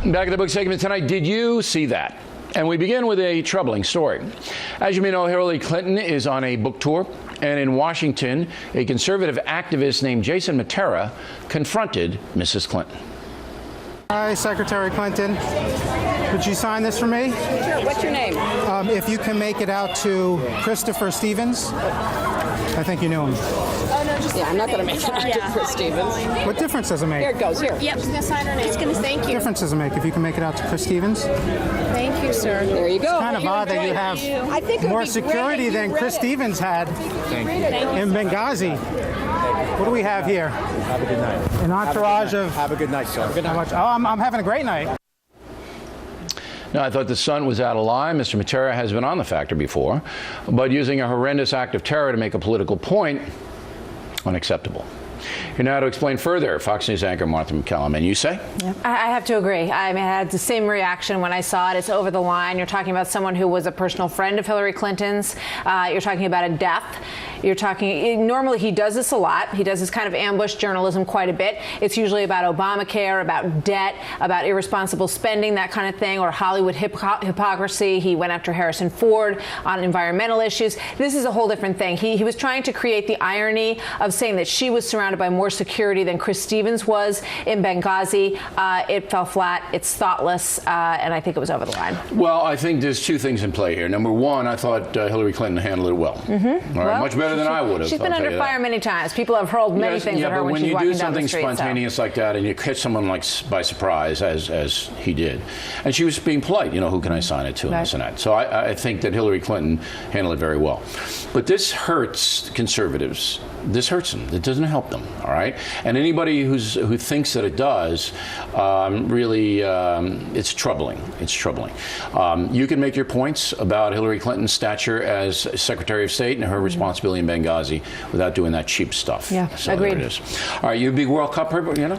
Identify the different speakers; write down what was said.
Speaker 1: Back at the book segment tonight, did you see that? And we begin with a troubling story. As you may know, Hillary Clinton is on a book tour, and in Washington, a conservative activist named Jason Matera confronted Mrs. Clinton.
Speaker 2: Hi, Secretary Clinton. Would you sign this for me?
Speaker 3: Sure. What's your name?
Speaker 2: If you can make it out to Christopher Stevens. I think you knew him.
Speaker 3: Oh, no, just I'm not going to make it out to Chris Stevens.
Speaker 2: What difference does it make?
Speaker 3: Here it goes. Here.
Speaker 4: Yep, she's going to sign her name. Just going to thank
Speaker 2: What
Speaker 4: you.
Speaker 2: difference does it make if you can make it out to Chris Stevens?
Speaker 4: Thank you, sir.
Speaker 3: There you go.
Speaker 2: Kind of odd that you have
Speaker 3: I think it would
Speaker 2: more
Speaker 3: be great
Speaker 2: security
Speaker 3: if you
Speaker 2: than
Speaker 3: read
Speaker 2: Chris
Speaker 3: it.
Speaker 2: Stevens had in Benghazi. What do we have here?
Speaker 5: Have a good night.
Speaker 2: An entourage of
Speaker 5: Have a good night, sir.
Speaker 2: how much? Oh, I'm having a great night.
Speaker 1: Now, I thought the sun was out of line. Mr. Matera has been on The Factor before, but using a horrendous act of terror to make a political point, unacceptable. Here now to explain further, Fox News anchor Martha McCallum. And you say?
Speaker 6: Yeah. I have to agree. I mean, I had the same reaction when I saw it. It's over the line. You're talking about someone who was a personal friend of Hillary Clinton's. You're talking about a death. You're talking, normally he does this a lot. He does this kind of ambush journalism quite a bit. It's usually about Obamacare, about debt, about irresponsible spending, that kind of thing, or Hollywood hypocrisy. He went after Harrison Ford on environmental issues. This is a whole different thing. He was trying to create the irony of saying that she was surrounded by more security than Chris Stevens was in Benghazi. It fell flat. It's thoughtless, and I think it was over the line.
Speaker 1: Well, I think there's two things in play here. Number one, I thought Hillary Clinton handled it well. All right, much better than I would have.
Speaker 6: She's been under fire many times. People have hurled many things at her when she's walking down the street.
Speaker 1: But when you do something spontaneous like that and you catch someone like by surprise, as he did, and she was being polite, you know, who can I sign it to and this and that. So I think that Hillary Clinton handled it very well. But this hurts conservatives. This hurts them. It doesn't help them. All right. And anybody who thinks that it does, really, it's troubling. It's troubling. You can make your points about Hillary Clinton's stature as Secretary of State and her responsibility in Benghazi without doing that cheap stuff.
Speaker 6: Yeah,
Speaker 1: so
Speaker 6: agreed.
Speaker 1: There it is. All right, you a big World Cup, you know?